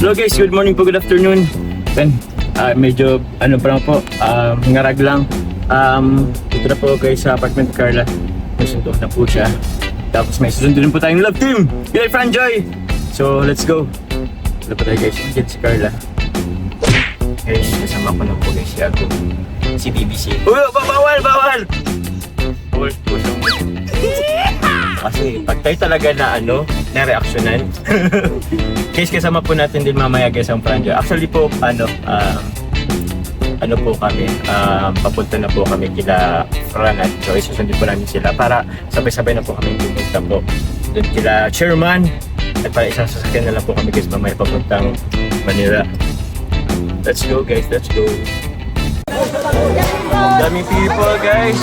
Hello guys, good morning po, good afternoon. Then, medyo ano pa lang po, ngarag lang. Dito na po guys sa apartment Carla. Nasundo na po siya. Tapos may susundo din po tayong love team. G'day Franjoy! So let's go. Wala pa tayo guys, dito si Carla. Guys, kasama ko na po guys si Ako. Si BBC. Uy, bawal! Bawal po siyang... Kasi pag tayo talaga na na-reactionan. Guys, kasama po natin din mamaya guys ang Franjo. Actually po, po kami, papunta na po kami kila Fran at Joy. Susundin po namin sila para sabay-sabay na po kami pumunta po doon kila Chairman. At para isang sasakyan na lang po kami guys mamaya papuntang Manila. Let's go guys, let's go. Daming people guys.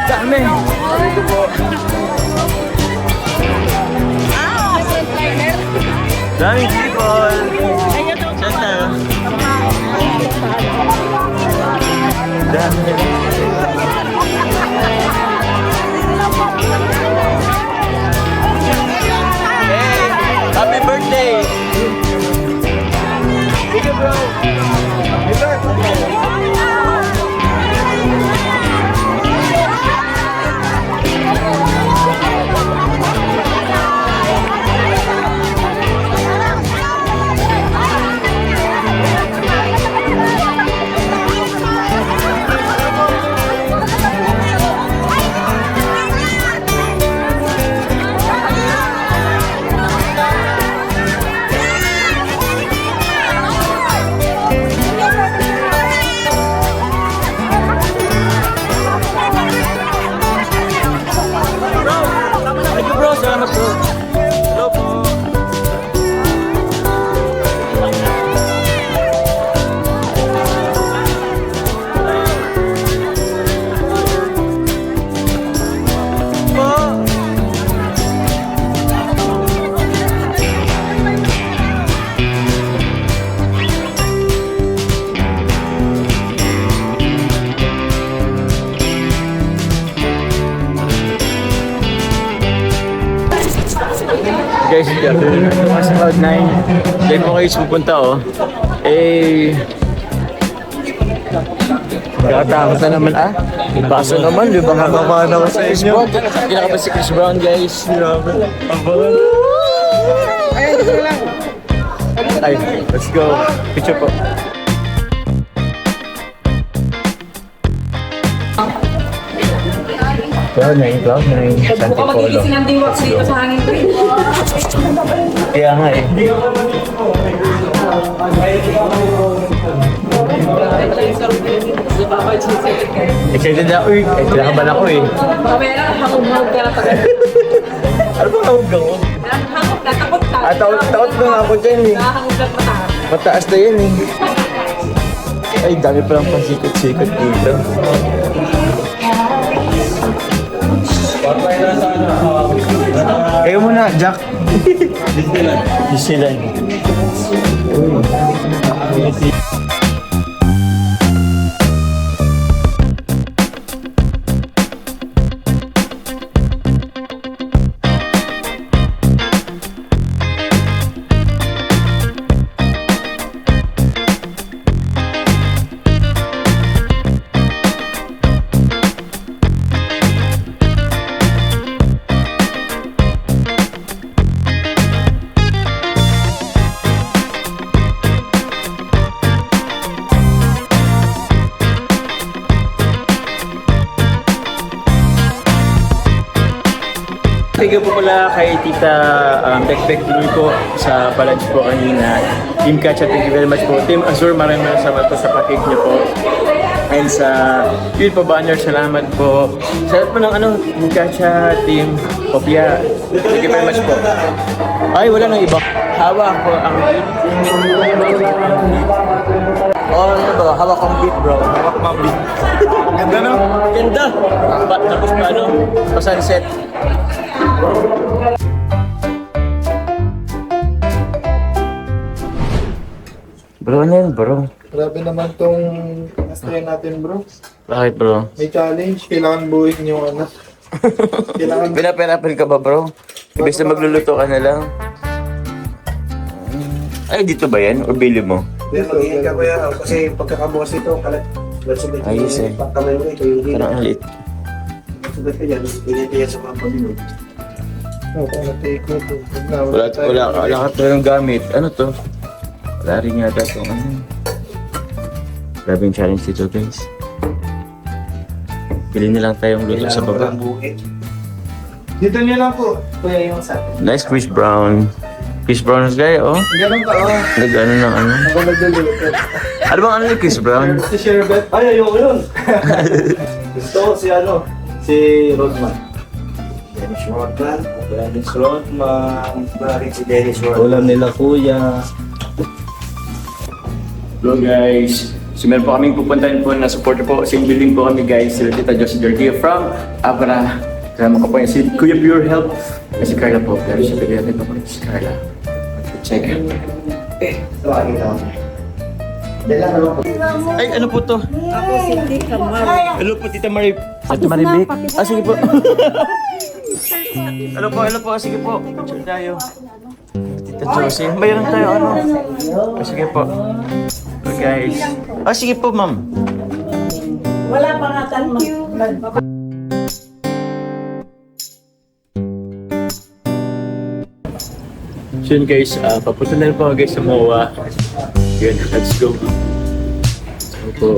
Dami. Dito po. Daming people. Santa. Dami. Hey, happy birthday. Thank you, bro. Happy birthday. Guys, sa Cloud9 diyan po kayo pupunta nakatakot na naman baso naman, di ba nga ba naman sa Chris Brown? Kinakapan si Chris Brown guys. Ay, let's go. Picture po. Cloud9, Santi Polo. Magigising ang diwaks dito sa hangin ko. Kaya nga Excited na ako kinakabahan ako Mamaya hangog-hangog ka na pag Ano ba hangog-hangog? hangog na, takot ka. Takot na nga ako dyan Hangog na mataas. Mataas na yan Ay, dami palang pasikot-sikot dito. Kayo muna, Jack. Disneyland. Thank you po pala kay Tita Bekbek Dumi po sa palunch po kanina. Team Katcha, thank you very much po. Team Azur, maraming salamat po sa pakik niyo po. And sa yun po, Banner, salamat po. Salamat po ng Team Katcha, Team Kopya. Thank you very much po. Ay, wala nang iba. Hawak ko ang beat. Ano ba? Hawak ang beat, bro. Hawak ang beat. Ganda no? Ganda. Tapos paano? Pa-sunset. Bro, ano yun, bro? Grabe naman tong astray natin, bro. Bakit, bro? May challenge, kailangan buuin yung Kailangan Pinapirapan ka ba, bro? Imbes na magluluto ka na lang. Ay, dito ba yan? O bili mo? Hindi, mag-iingat ka kuya. Kasi pagkakabukas nito, kalat. Sugat Ayos eh. pagkamay mo ito, yung Parang ang liit. sugat ka dyan, ganyan kaya sa mga pamilog. take ko to. Wala ka talagang gamit. Ano to? Wala rin yata itong ano. Grabing challenge dito guys. Pili na lang tayong luto sa baba. Dito niyo lang po. Kuya yung sa atin. Nice Chris Brown. Chris Brown guy, oh. Ganun ka, oh. Nag-ano ng ano. Ako nagluluto. Ano bang ano ni Chris Brown? Si Sherbet. Ay, ayoko yun. Gusto ko si si Rodman. Dennis Rodman. Dennis Rodman. Bakit si Dennis Rodman? Ulam nila kuya. Hello guys. So meron po kaming pupuntahan po na supporter po. Same building po kami guys. Sila Tita Josie Georgia from Abra. Kasama ko po yung si Kuya Pure Health. At si Carla po. Pero siya pwede natin po si Carla. Check. Tawagin ako. Dala ka lang po. Ay, ano po to? Ako si Tita Mar. Hello po, Tita Marib. Tita Maribik? Ah, sige po. Hello po. Sige po. Check tayo. Tita Josie. Mayroon tayo ano? Ah, sige po. So guys. Ah, sige po, ma'am. Wala pa nga tanong. So yun guys, papunta na rin po guys sa MOA. Yun, let's go. So po.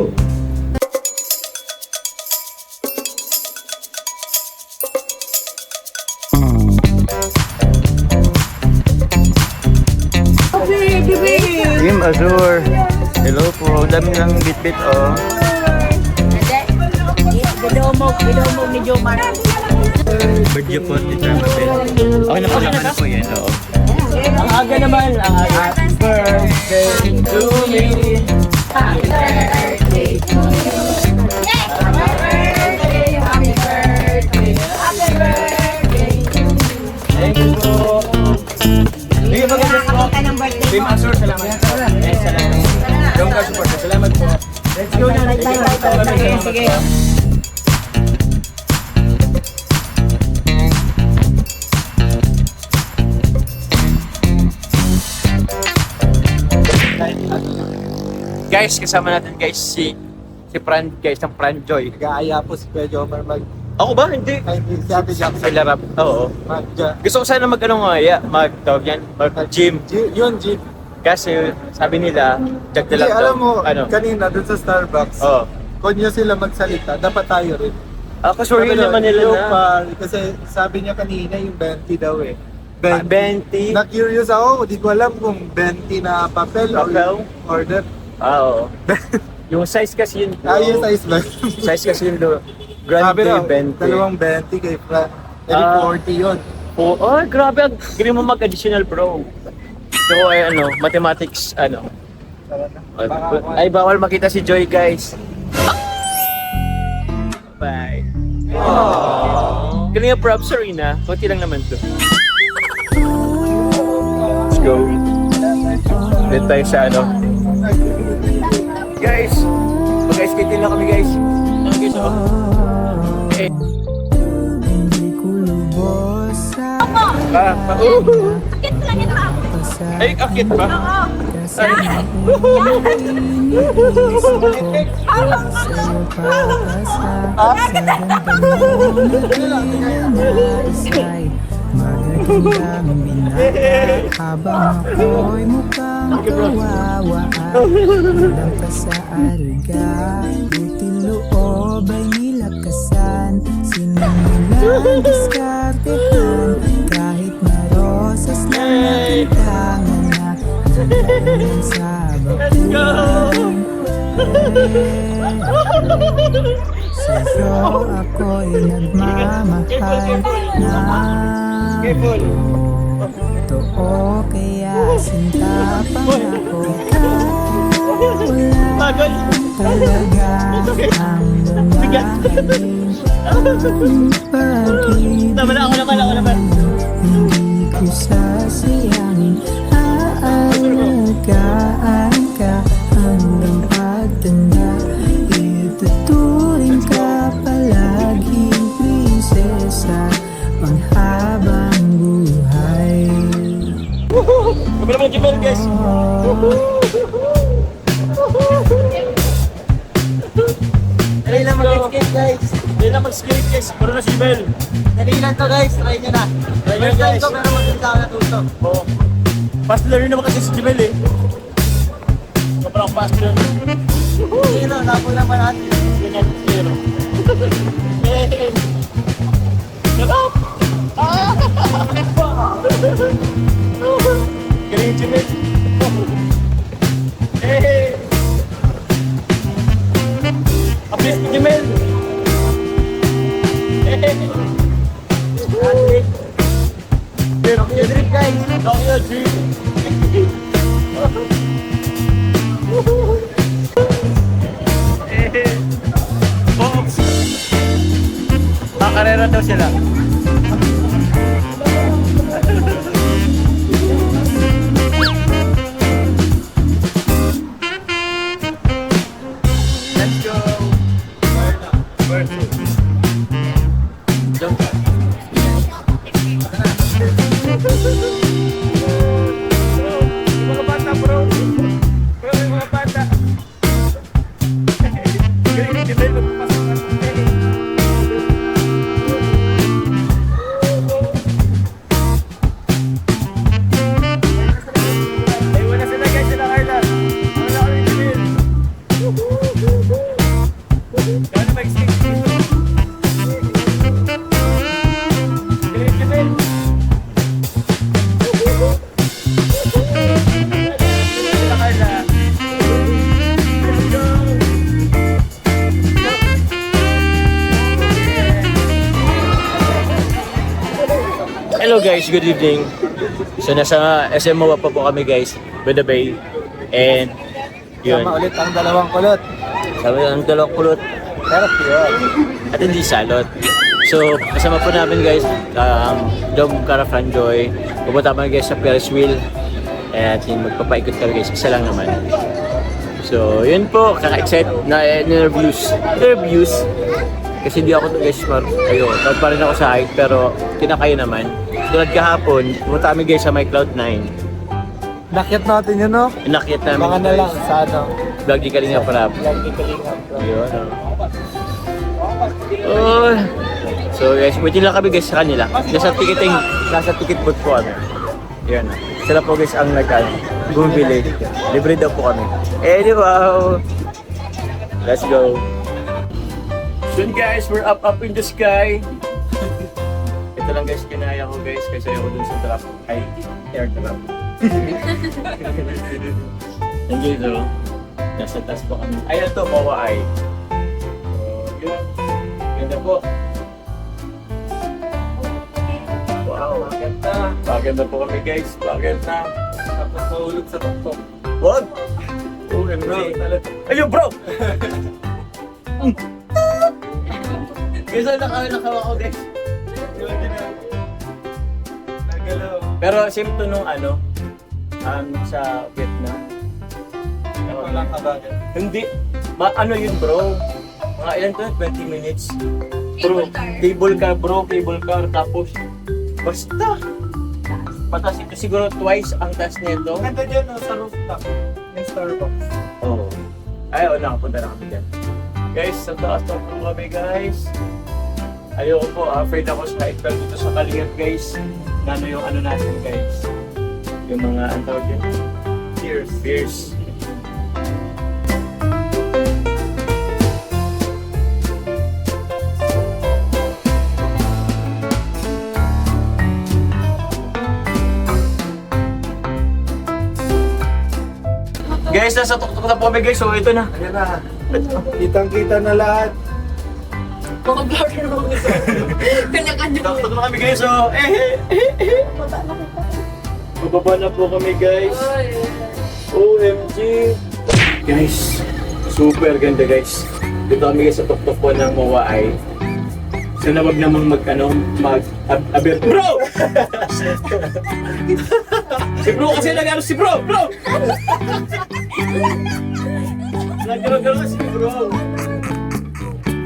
Team Azure. Hello po, dami lang bit-bit oh. Video mo ni Jomar. Birthday po, Teacher Mabel. Okay na po lang, ano po yan, oo. Ang aga naman, ang aga. Happy birthday to me. Happy birthday to you. Happy birthday, happy birthday, happy birthday to you. Thank you po. Sige, maganda po. Team Azure, salamat. Eh, salamat. Yung ka-support, salamat po. Let's go na. Sige. Guys, kasama natin guys si Fran, guys, ng Fran Joy. Nag-aaya po si Kuya Jomar Ako ba? Hindi. Ay, si Ate Jackson. Sa larap. Oo. Gusto ko sana mag-ano nga, mag-tawag yan, mag-gym. Yun, Jeep. Kasi sabi nila, jag na Hindi, lang alam mo, ano? kanina dun sa Starbucks, Oo. kung nyo sila magsalita, dapat tayo rin. Kasi sure yun naman nila na. Kasi sabi niya kanina yung 20 daw eh. 20? Na-curious ako, di ko alam kung 20 na papel or Papel? order. Oo. Yung size kasi yun. Yung size ba? Size kasi yun. Sabi Grande raw, 20. dalawang 20 kay Fran. Edi 40 yun. Oh, grabe. Galing mo mag-additional bro. So, ay ano, mathematics, ano. Ay, bawal makita si Joy, guys. Bye. Galing nga props, Serena. Kunti lang naman to. Let's go. Dito tayo sa ano. Guys, mag-skate lang kami, guys. Ano guys, oh. Okay. Ay, akit ba? Magandang binata habang ako'y mukhang kawawa Walang ka sa arga, buti loob ay nilakasan Sinimulang diskartehan, kahit na rosas na nakitangan na Hanggang sa bakulan Sa'yo ako'y nagmamahal na totoo kaya sinta pa ako Ikaw lang talaga ang lumahaling pag-ibig Hindi ko sasayangin aalagaan ka hanggang pagtanda Ituturing ka palaging prinsesa panghabang buhay Bell guys. Dali lang mag-skate guys. Dali lang mag-skate guys. Para na si Bell. Dali lang to guys. Try nyo na. Try nyo, First time guys. ko pero maganda ako natuto. Oo. Fast learner naman kasi si Jimel eh. Sobrang fast learner. Zero. Nabo lang natin. Ganyan, zero. Yay! Sarap! Ah! Galing Jimel. Hey! Apis ko Jimel. Hey! Ate. Pero kaya drip guys. Kaya drip. Folks. Makarera daw sila. Let's go. Versus. Jump. Mga bata bro. Bro, yung mga bata. Galing ni Jimel, magpapasok na sa akin. Ay, wala sila guys, sila Carla. Wala ko ni Jimel. Kaya na mag-skate dito. Galing ni Jimel. Sila Carla. Let's go. Hello guys, good evening. So nasa SM MOA pa po kami guys, by the bay. And yun, Tama ulit ang dalawang kulot. sabi ang dalawang kulot Pero pure. at hindi salot. So kasama po namin guys, Dom Caravan Joy. Pupunta kami guys sa Ferris wheel. At yun, magpapaikot kami guys, isa lang naman. So yun po, kaka-excite na interviews. Kasi di ako to guys smart. Ayun, tawag pa rin ako sa height pero kinakaya naman. Tulad kahapon, pumunta kami guys sa My Cloud9. Nakyat natin yun no? Inakyat namin Mga na lang sa ano. Vlog di Kalinga Prab. Lagi kalingap. Yun, oh. So guys, waiting lang kami guys sa kanila. Nasa ticket booth po kami. Yun. Sila po guys ang bumibili. Libre daw po kami. Anyway, let's go. Soon guys, we're up in the sky. Ito lang guys, kinaya ko guys kasi ako dun sa trap. Ay, air trap. Enjoy though. Nasa taas po kami. Ay, ito, MOA ay. So, yun. Ganda po. Wow, maganda. Maganda po kami guys. Maganda. Tapos nahulog sa tuktok. Wag! OMG. Ayun bro! Guys, nakawa ko guys. Pero same to nung sa Vietnam. Walang kabagan. Hindi. Ano yun bro? Mga ilan to? 20 minutes. Bro, cable car. Tapos, basta. Patas ito siguro twice ang taas nito. Ganda dyan no, sa rooftop. Yung Starbucks. Oo. Ay, nakapunta na kami dyan. Guys, sa taas na po kami guys. Ayoko po, afraid ako sa height pero dito sa Kalingat guys. Ano yung ano natin guys. Yung mga, ang tawag yun? Fears. Guys, nasa tuktok na po kami guys. So ito na. Ayan na. Kitang-kita na lahat. Mga vlogger mo gusto. Kanya-kanya mo. Tuktok na kami guys. So Bababa na po kami guys. OMG. Guys, super ganda guys. Dito kami guys sa tuktok po ng MOA ay. Sana wag namang mag-abert. Bro! Si bro kasi nag-ano si bro! Bro! Nag-gano si bro.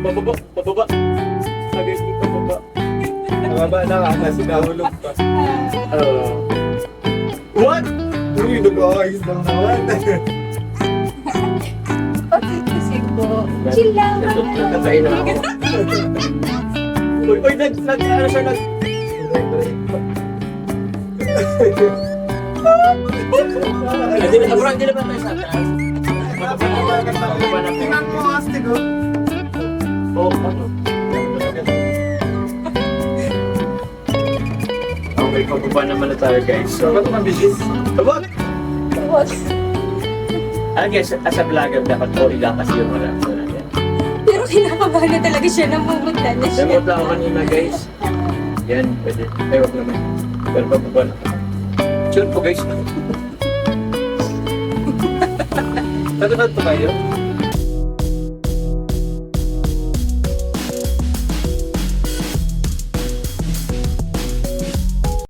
Bababa. Agad dito, baba. Nababa na nga kasi nahulog pa. What? Uy, nag-aayos lang naman. Kasi po. Chill lang. Nagkatay na ako. Uy, ano siya, Hindi na ba tayo sa taas? Tingnan mo, astig oh. Oo, ano? Okay, pababa naman na tayo guys. So, Ba't mabilis? Sabag! Tapos, Guys, as a vlogger, dapat sorry lang kasi yung wala sa natin. pero kinakabahan na talaga siya nang pumunta na siya. Remote lang ako kanina guys. Yan, pwede. Ay, wag naman. Pero pababa na. Sure po guys. Tatapad po kayo?